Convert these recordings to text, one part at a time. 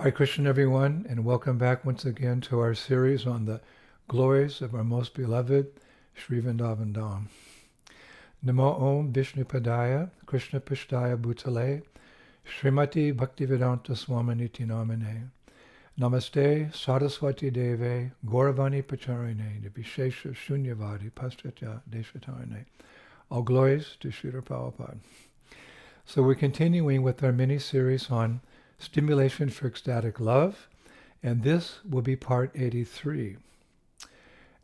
Hare Krishna, everyone, and welcome back once again to our series on the glories of our most beloved Sri Vrindavan Dham. Namo Om Vishnu Padaya, Krishna Pishtaya Bhutale, Srimati Bhaktivedanta Swami Niti Namane, Namaste Saraswati Deve, Gauravani Pacharine, Vishesha Shunyavadi, Paschatya Deshatarine. All glories to Srila Prabhupada. So we're continuing with our mini-series on Stimulation for Ecstatic Love, and this will be part 83.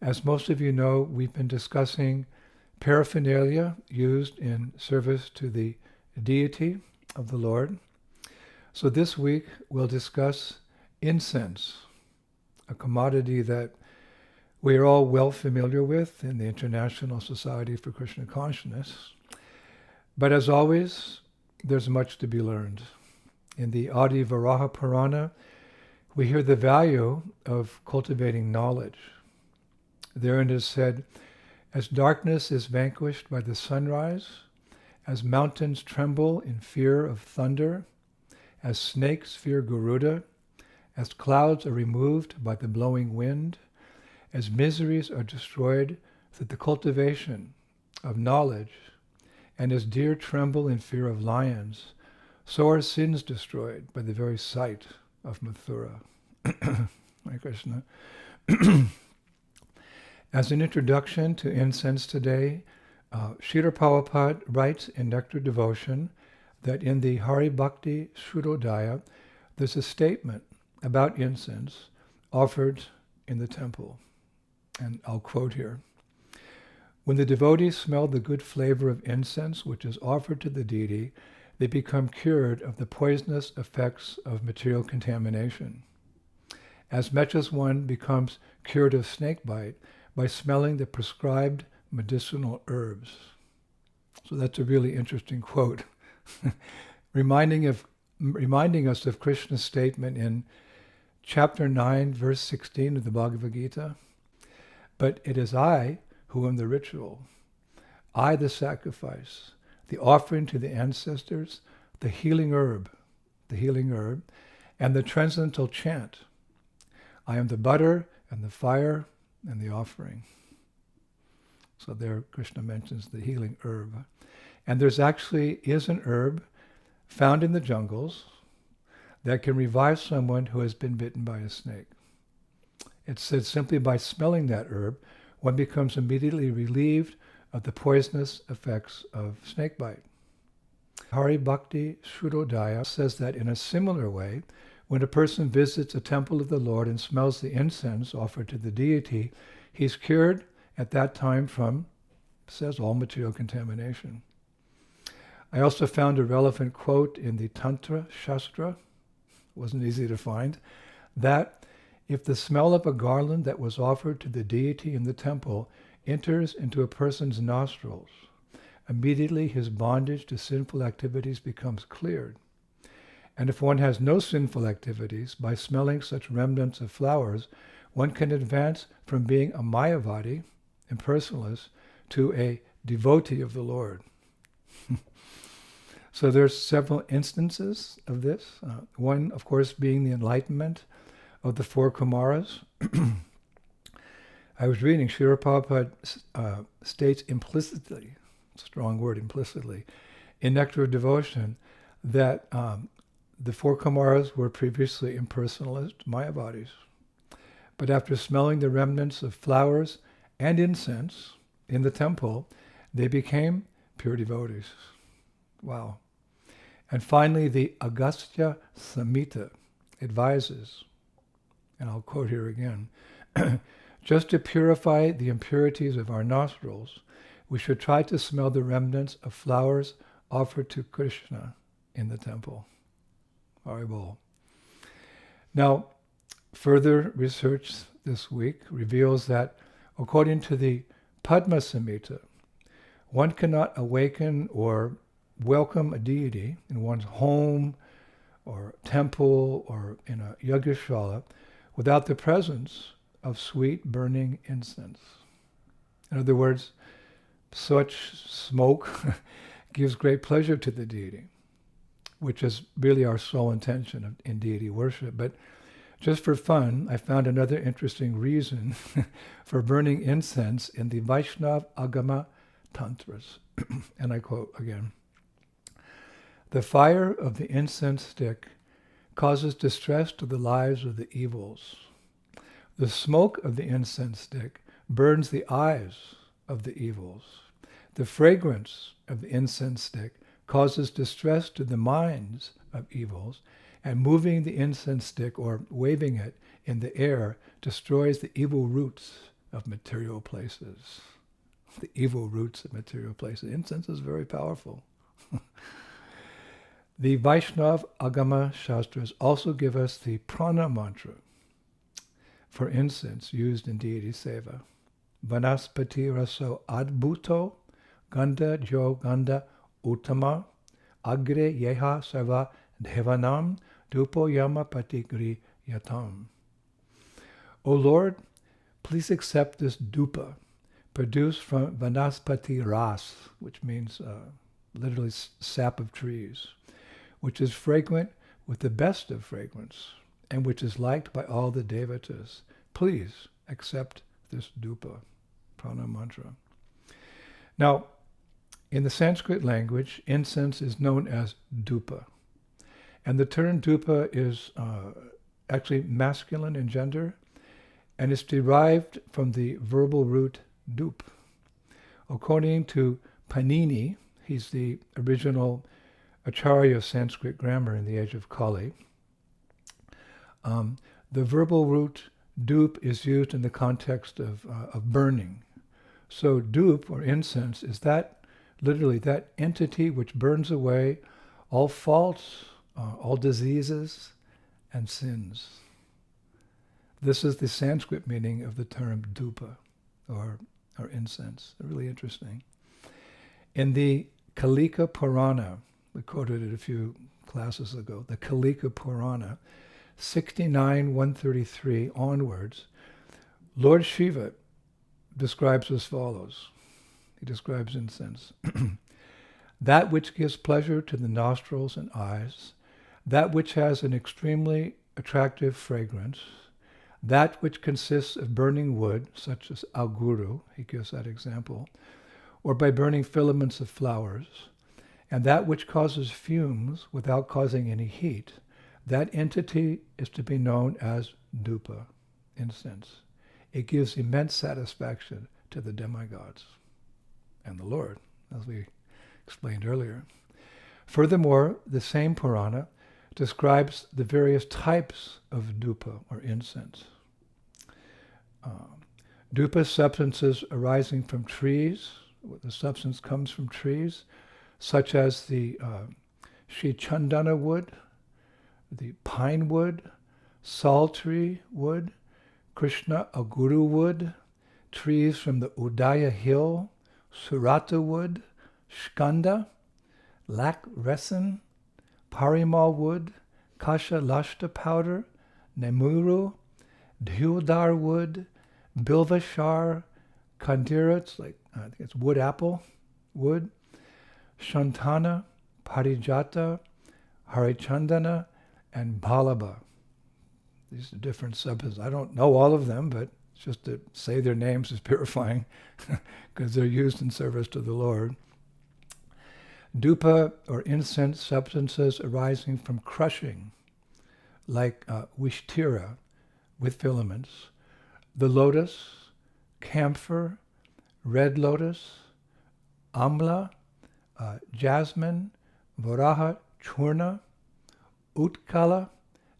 As most of you know, we've been discussing paraphernalia used in service to the deity of the Lord. So this week we'll discuss incense, a commodity that we are all well familiar with in the International Society for Krishna Consciousness. But as always, there's much to be learned. In the Adi Varaha Purana, we hear the value of cultivating knowledge. Therein is said, as darkness is vanquished by the sunrise, as mountains tremble in fear of thunder, as snakes fear Garuda, as clouds are removed by the blowing wind, as miseries are destroyed through the cultivation of knowledge, and as deer tremble in fear of lions, so are sins destroyed by the very sight of Mathura. Hare Krishna. As an introduction to incense today, Srila Prabhupada writes in Nectar Devotion that in the Hari Bhakti Shuddhodaya, there's a statement about incense offered in the temple. And I'll quote here. When the devotees smell the good flavor of incense which is offered to the deity, they become cured of the poisonous effects of material contamination. As much as one becomes cured of snakebite by smelling the prescribed medicinal herbs. So that's a really interesting quote, reminding us of Krishna's statement in chapter 9, verse 16 of the Bhagavad Gita. But it is I who am the ritual, I the sacrifice, the offering to the ancestors, the healing herb, and the transcendental chant. I am the butter and the fire and the offering. So there Krishna mentions the healing herb. And there's actually is an herb found in the jungles that can revive someone who has been bitten by a snake. It said simply by smelling that herb, one becomes immediately relieved of the poisonous effects of snakebite. Hari Bhakti Shuddhodaya says that in a similar way, when a person visits a temple of the Lord and smells the incense offered to the deity, he's cured at that time from, says, all material contamination. I also found a relevant quote in the Tantra Shastra, wasn't easy to find, that if the smell of a garland that was offered to the deity in the temple enters into a person's nostrils, immediately his bondage to sinful activities becomes cleared. And if one has no sinful activities, by smelling such remnants of flowers, one can advance from being a Mayavadi, impersonalist, to a devotee of the Lord. So there's several instances of this. One, of course, being the enlightenment of the four Kumaras. I was reading, Srila Prabhupada states implicitly, strong word, implicitly, in Nectar of Devotion, that the four Kumaras were previously impersonalist Mayavadis. But after smelling the remnants of flowers and incense in the temple, they became pure devotees. Wow. And finally, the Agastya Samhita advises, and I'll quote here again, just to purify the impurities of our nostrils, we should try to smell the remnants of flowers offered to Krishna in the temple. Haribol. Now, further research this week reveals that, according to the Padma Samhita, one cannot awaken or welcome a deity in one's home or temple or in a yagashala without the presence of sweet burning incense. In other words, such smoke gives great pleasure to the deity. which is really our sole intention in deity worship. But just for fun, I found another interesting reason for burning incense in the Vaishnav Agama Tantras. And I quote again, "The fire of the incense stick causes distress to the lives of the evils. The smoke of the incense stick burns the eyes of the evils. The fragrance of the incense stick causes distress to the minds of evils, and moving the incense stick or waving it in the air destroys the evil roots of material places." The evil roots of material places. Incense is very powerful. The Vaishnav Agama Shastras also give us the prana mantra for incense used in deity seva. Vanaspati raso adbhuto ganda jo ganda uttama agre yeha sarva devanam dupo yama patigri yatam. O Lord, please accept this dupa produced from vanaspati ras, which means literally sap of trees, which is fragrant with the best of fragrance, and which is liked by all the devatas. Please accept this dupa, prana mantra. Now, in the Sanskrit language, incense is known as dupa. And the term dupa is actually masculine in gender, and it's derived from the verbal root dup. According to Panini, he's the original Acharya of Sanskrit grammar in the age of Kali, the verbal root dup is used in the context of burning. So dup, or incense, is that, literally, that entity which burns away all faults, all diseases, and sins. This is the Sanskrit meaning of the term dupa, or incense. Really interesting. In the Kalika Purana, we quoted it a few classes ago, the Kalika Purana, 69:133 onwards, Lord Shiva describes as follows. He describes incense. That which gives pleasure to the nostrils and eyes, that which has an extremely attractive fragrance, that which consists of burning wood, such as agarwood, he gives that example, or by burning filaments of flowers, and that which causes fumes without causing any heat, that entity is to be known as dupa, incense. It gives immense satisfaction to the demigods and the Lord, as we explained earlier. Furthermore, the same Purana describes the various types of dupa, or incense. Dupa substances arising from trees, the substance comes from trees, such as the Chandana wood, the pine wood, saltree wood, Krishna aguru wood, trees from the Udaya hill, Surata wood, Skanda, lac resin, parimal wood, kasha lashta powder, nemuru, deodar wood, bilvashar, kandira, it's like, I think it's wood apple wood, shantana, parijata, harichandana, and balaba. These are different substances. I don't know all of them, but just to say their names is purifying because they're used in service to the Lord. Dupa, or incense substances arising from crushing, like wishtira with filaments, the lotus, camphor, red lotus, amla, jasmine, varaha churna, utkala,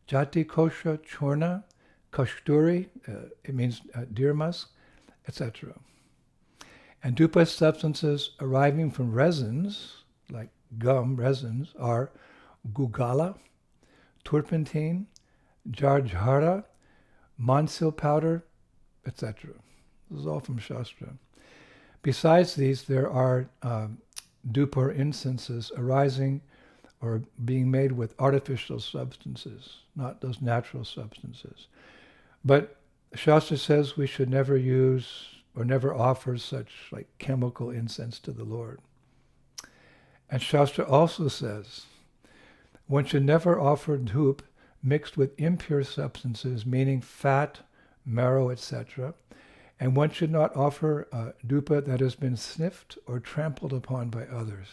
jati kosha churna, kashturi, it means deer musk, etc. And dupa substances arising from resins, like gum resins, are gugala, turpentine, jarjhara, mansil powder, etc. This is all from Shastra. Besides these, there are dupa, or incenses arising or being made with artificial substances, not those natural substances. But Shastra says we should never use or never offer such like chemical incense to the Lord. And Shastra also says One should never offer dhup mixed with impure substances, meaning fat, marrow, etc. And one should not offer dupa that has been sniffed or trampled upon by others.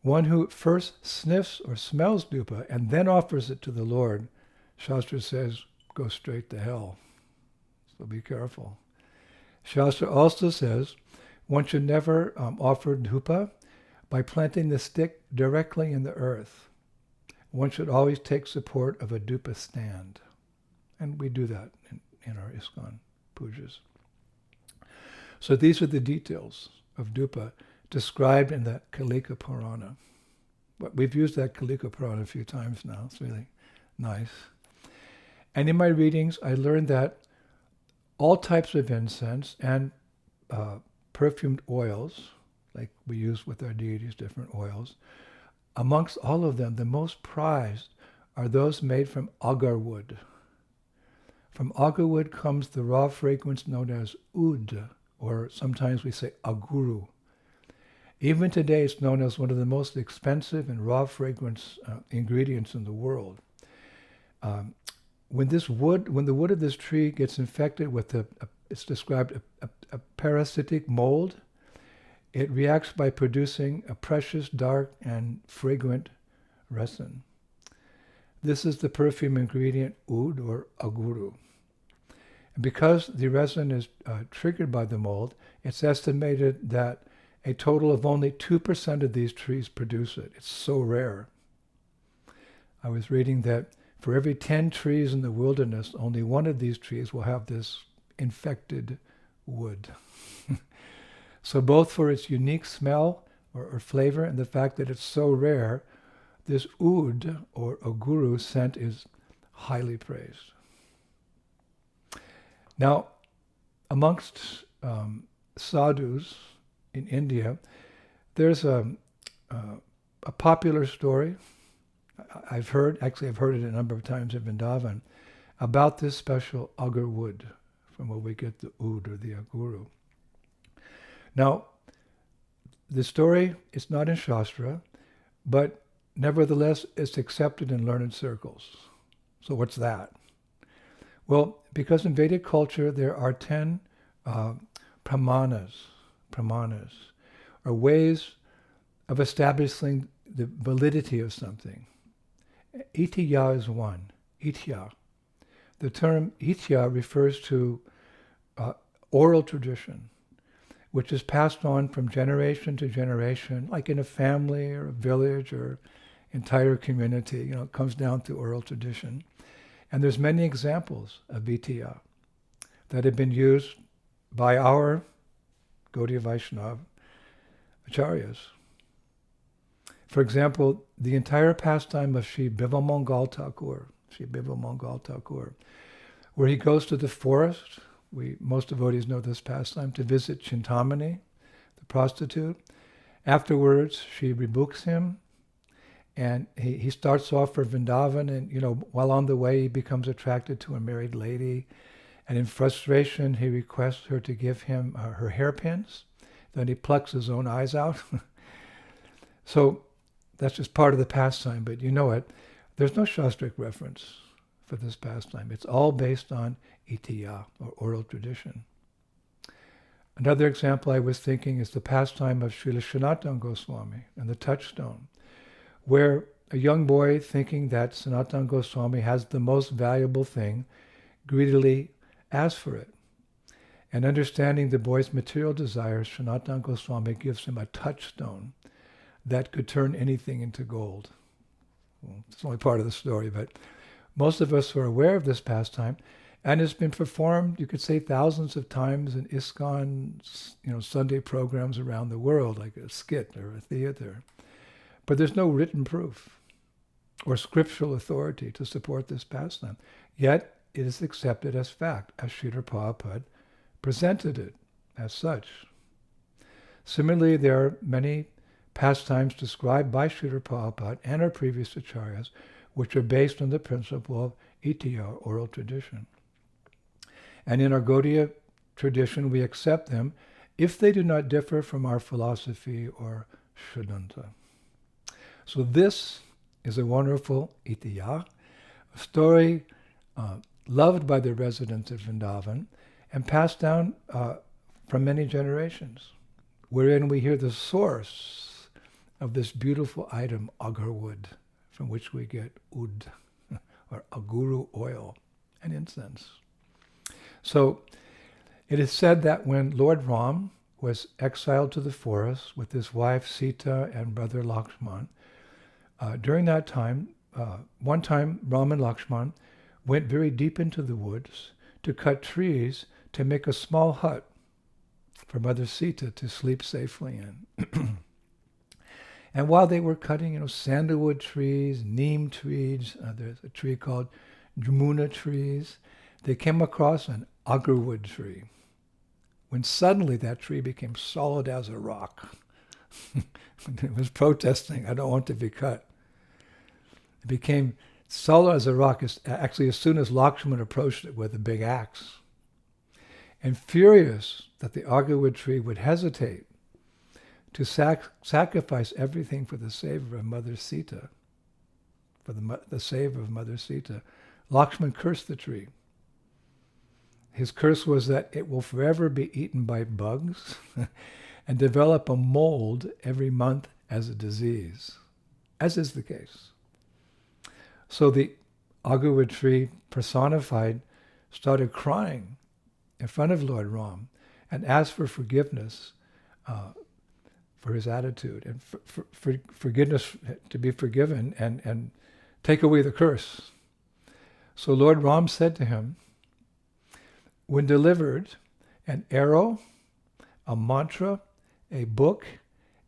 One who first sniffs or smells dupa and then offers it to the Lord, Shastra says, go straight to hell. So be careful. Shastra also says one should never offer dhupa by planting the stick directly in the earth. One should always take support of a dupa stand. And we do that in our ISKCON pujas. So these are the details of dupa described in the Kalika Purana. But we've used that Kalika Purana a few times now. It's really nice. And in my readings, I learned that all types of incense and perfumed oils, like we use with our deities, different oils, amongst all of them, the most prized are those made from agarwood. From agarwood comes the raw fragrance known as oud, or sometimes we say aguru. Even today, it's known as one of the most expensive and raw fragrance ingredients in the world. When the wood of this tree gets infected with it's described a parasitic mold, it reacts by producing a precious, dark, and fragrant resin. This is the perfume ingredient oud or aguru. And because the resin is triggered by the mold, it's estimated that a total of only 2% of these trees produce it. It's so rare. I was reading that for every 10 trees in the wilderness, only one of these trees will have this infected wood. So both for its unique smell or flavor and the fact that it's so rare, this oud or aguru scent is highly praised. Now, amongst sadhus in India, there's a popular story I've heard it a number of times in Vrindavan, about this special agarwood from where we get the oud or the aguru. Now, the story is not in Shastra, but nevertheless it's accepted in learned circles. So what's that? Well, because in Vedic culture there are 10 pramanas, or ways of establishing the validity of something. Itya is one. Itya. The term itya refers to oral tradition, which is passed on from generation to generation, like in a family or a village or entire community. It comes down to oral tradition. And there's many examples of itya that have been used by our Gaudiya Vaishnava acharyas. For example, the entire pastime of Sri Bimalmangal Thakur, where he goes to the forest, most devotees know this pastime, to visit Chintamani, the prostitute. Afterwards, she rebukes him, and he starts off for Vrindavan, and while on the way he becomes attracted to a married lady, and in frustration he requests her to give him her hairpins. Then he plucks his own eyes out. So that's just part of the pastime, but you know it. There's no Shastric reference for this pastime. It's all based on itya, or oral tradition. Another example I was thinking is the pastime of Srila Sanatana Goswami and the touchstone, where a young boy, thinking that Sanatana Goswami has the most valuable thing, greedily asks for it. And understanding the boy's material desires, Sanatana Goswami gives him a touchstone that could turn anything into gold. Well, it's only part of the story, but most of us are aware of this pastime, and it's been performed, you could say, thousands of times in ISKCON, Sunday programs around the world, like a skit or a theater. But there's no written proof or scriptural authority to support this pastime. Yet it is accepted as fact, as Srila Prabhupada presented it as such. Similarly, there are many pastimes described by Srila Prabhupada and our previous acharyas, which are based on the principle of itya, oral tradition. And in our Gaudiya tradition, we accept them if they do not differ from our philosophy or Shuddhanta. So this is a wonderful itiya, a story loved by the residents of Vrindavan and passed down from many generations, wherein we hear the source of this beautiful item, agarwood, from which we get oud, or aguru oil, and incense. So it is said that when Lord Ram was exiled to the forest with his wife Sita and brother Lakshman, during that time, one time Ram and Lakshman went very deep into the woods to cut trees to make a small hut for Mother Sita to sleep safely in. And while they were cutting, sandalwood trees, neem trees, there's a tree called Jamuna trees, they came across an agarwood tree. When suddenly that tree became solid as a rock. It was protesting, I don't want to be cut. It became solid as a rock, actually as soon as Lakshman approached it with a big axe. And furious that the agarwood tree would hesitate to sacrifice everything for the savor of Mother Sita, for the savor of Mother Sita, Lakshman cursed the tree. His curse was that it will forever be eaten by bugs and develop a mold every month as a disease, as is the case. So the agarwood tree personified started crying in front of Lord Ram and asked for forgiveness for his attitude and for forgiveness, to be forgiven and take away the curse. So Lord Ram said to him, when delivered, an arrow, a mantra, a book,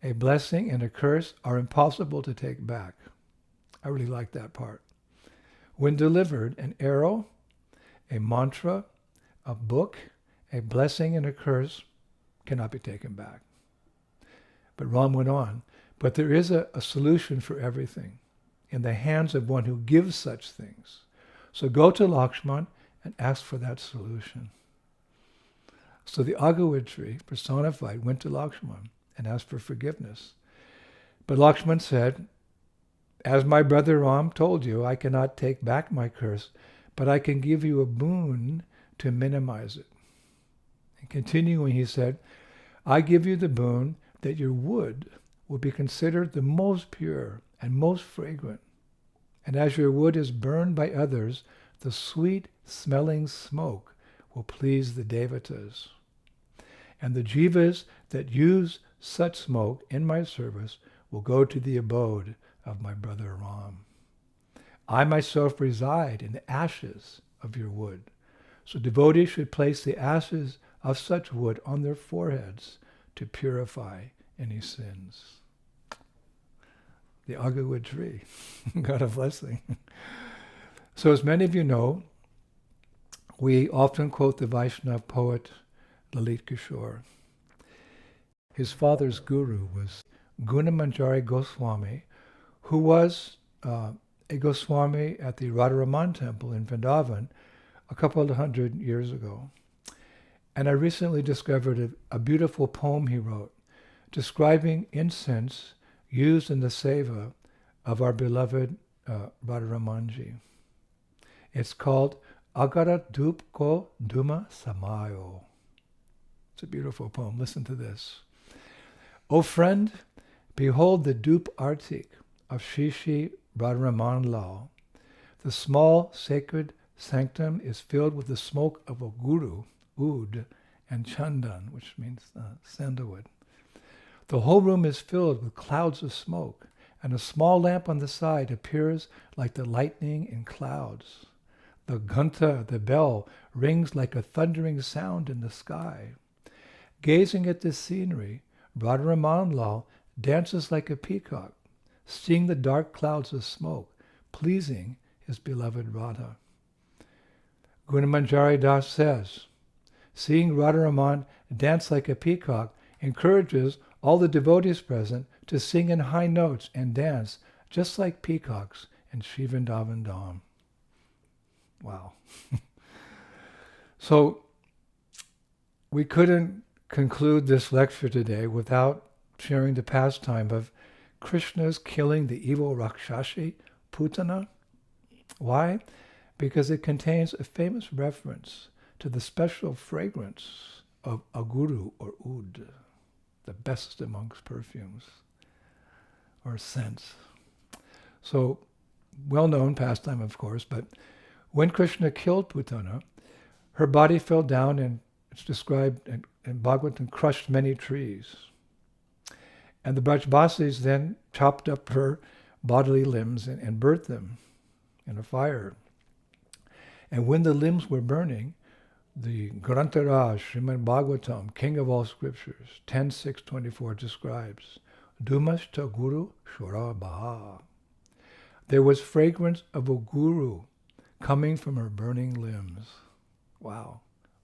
a blessing, and a curse are impossible to take back. I really like that part. When delivered, an arrow, a mantra, a book, a blessing, and a curse cannot be taken back. But Ram went on, but there is a solution for everything in the hands of one who gives such things. So go to Lakshman and ask for that solution. So the agarwood tree, personified, went to Lakshman and asked for forgiveness. But Lakshman said, as my brother Ram told you, I cannot take back my curse, but I can give you a boon to minimize it. And continuing, he said, I give you the boon that your wood will be considered the most pure and most fragrant. And as your wood is burned by others, the sweet-smelling smoke will please the devatas. And the jivas that use such smoke in my service will go to the abode of my brother Ram. I myself reside in the ashes of your wood. So devotees should place the ashes of such wood on their foreheads to purify any sins. The agarwood tree got a blessing. So as many of you know, we often quote the Vaishnava poet Lalit Kishore. His father's guru was Gunamanjari Goswami, who was a Goswami at the Radharaman temple in Vrindavan a couple of 100 years ago. And I recently discovered a beautiful poem he wrote describing incense used in the seva of our beloved Radharamanji. It's called Agara Dup Ko Duma Samayo. It's a beautiful poem. Listen to this. O friend, behold the dup artik of Shishi Radharaman Lal. The small sacred sanctum is filled with the smoke of a guru, oud, and chandan, which means sandalwood. The whole room is filled with clouds of smoke, and a small lamp on the side appears like the lightning in clouds. The ghanta, the bell, rings like a thundering sound in the sky. Gazing at this scenery, Radharaman Lal dances like a peacock, seeing the dark clouds of smoke, pleasing his beloved Radha. Gunamanjari Das says, seeing Radharaman dance like a peacock encourages all the devotees present to sing in high notes and dance just like peacocks in Sri Vrindavan Dham. Wow. So we couldn't conclude this lecture today without sharing the pastime of Krishna's killing the evil Rakshasi, Putana. Why? Because it contains a famous reference to the special fragrance of aguru or oud, the best amongst perfumes or scents. So, well-known pastime, of course, but when Krishna killed Putana, her body fell down and it's described in Bhagavatam crushed many trees. And the Brajbasis then chopped up her bodily limbs and burnt them in a fire. And when the limbs were burning, the Grantaraj, Srimad Bhagavatam, king of all scriptures, 10.6.24 describes, Dumashta Guru Shura Baha. There was fragrance of a guru coming from her burning limbs. Wow.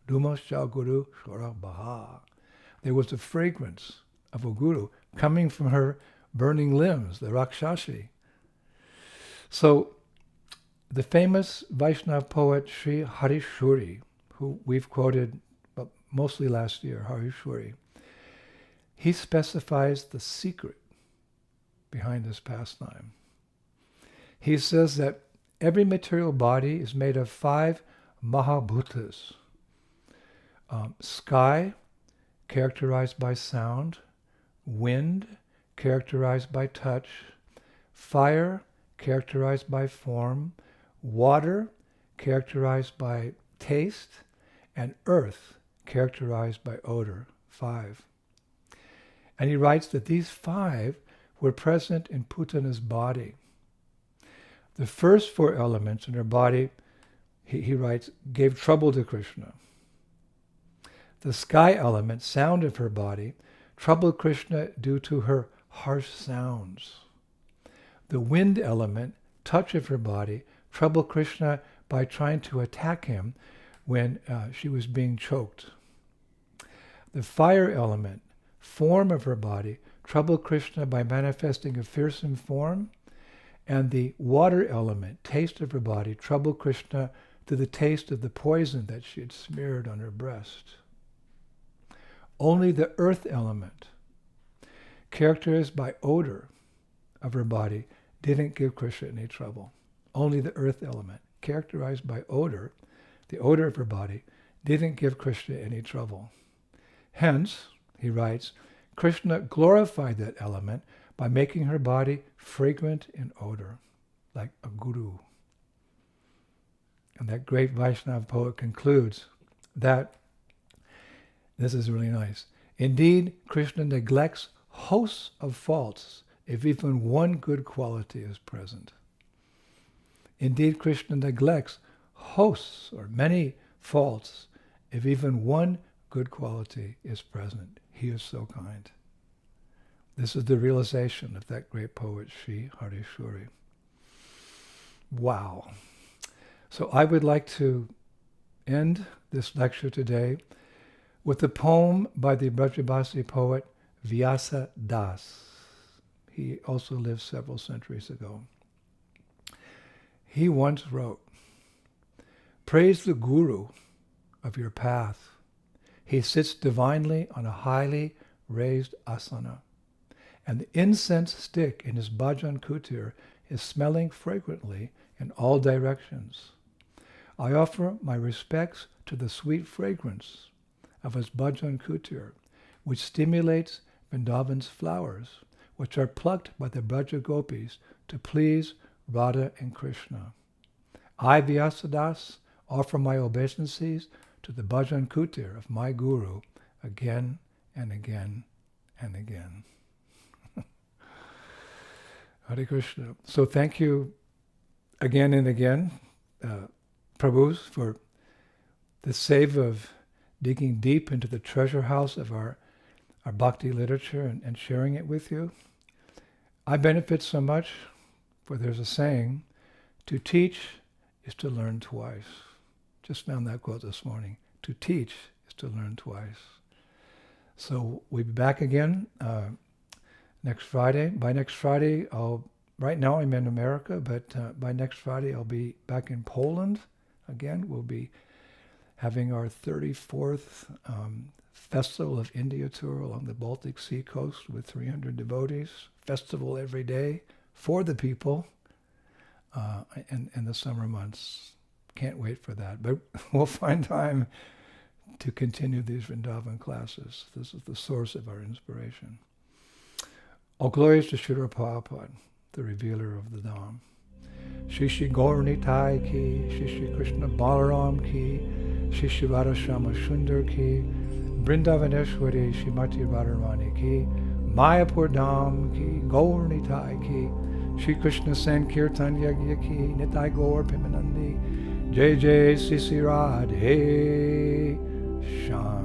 Dumashta Guru Shura Baha. There was a fragrance of a guru coming from her burning limbs, the Rakshasi. So, the famous Vaishnava poet Sri Harishuri, who we've quoted mostly last year, Harishuri, he specifies the secret behind this pastime. He says that every material body is made of 5 mahabhutas. Sky, characterized by sound. Wind, characterized by touch. Fire, characterized by form. Water, characterized by taste. And earth, characterized by odor. 5. And he writes that these 5 were present in Putana's body. The first 4 elements in her body, he writes, gave trouble to Krishna. The sky element, sound of her body, troubled Krishna due to her harsh sounds. The wind element, touch of her body, troubled Krishna by trying to attack him when she was being choked. The fire element, form of her body, troubled Krishna by manifesting a fearsome form. And the water element, taste of her body, troubled Krishna through the taste of the poison that she had smeared on her breast. Only the earth element, characterized by odor of her body, didn't give Krishna any trouble. Only the earth element, characterized by odor, the odor of her body, didn't give Krishna any trouble. Hence, he writes, Krishna glorified that element by making her body fragrant in odor, like a guru. And that great Vaishnava poet concludes that, this is really nice, indeed, Krishna neglects hosts of faults if even one good quality is present. Indeed, Krishna neglects hosts or many faults if even one good quality is present. He is so kind. This is the realization of that great poet, Sri Harishuri. Wow. So I would like to end this lecture today with a poem by the Brajabasi poet Vyasa Das. He also lived several centuries ago. He once wrote, "Praise the Guru of your path. He sits divinely on a highly raised asana, and the incense stick in his bhajan kutir is smelling fragrantly in all directions. I offer my respects to the sweet fragrance of his bhajan kutir, which stimulates Vrindavan's flowers, which are plucked by the Braja gopis to please Radha and Krishna. I, Vyasadas, offer my obeisances to the bhajan kutir of my Guru again and again and again." Hare Krishna. So thank you again and again, Prabhus, for the save of digging deep into the treasure house of our bhakti literature and sharing it with you. I benefit so much, for there's a saying, to teach is to learn twice. Just found that quote this morning. To teach is to learn twice. So we'll be back again next Friday. By next Friday, right now I'm in America, but by next Friday I'll be back in Poland. Again, we'll be having our 34th Festival of India tour along the Baltic Sea coast with 300 devotees festival every day for the people in the summer months. Can't wait for that. But we'll find time to continue these Vrindavan classes. This is the source of our inspiration. All glories to Srila Prabhupada, the revealer of the Dham. Shri Shri Gaur Nitai ki, Shri Shri Krishna Balaram ki, Shri Shri Radhashama Sundar ki, Vrindavaneshwari Shrimati Radharani ki, Mayapur Dham ki, Gaur Nitai ki, Shri Krishna Sankirtan Yagya ki, Nitai Gaur Pimanandi, Jai Jai Sri Sri Radhe Shyam.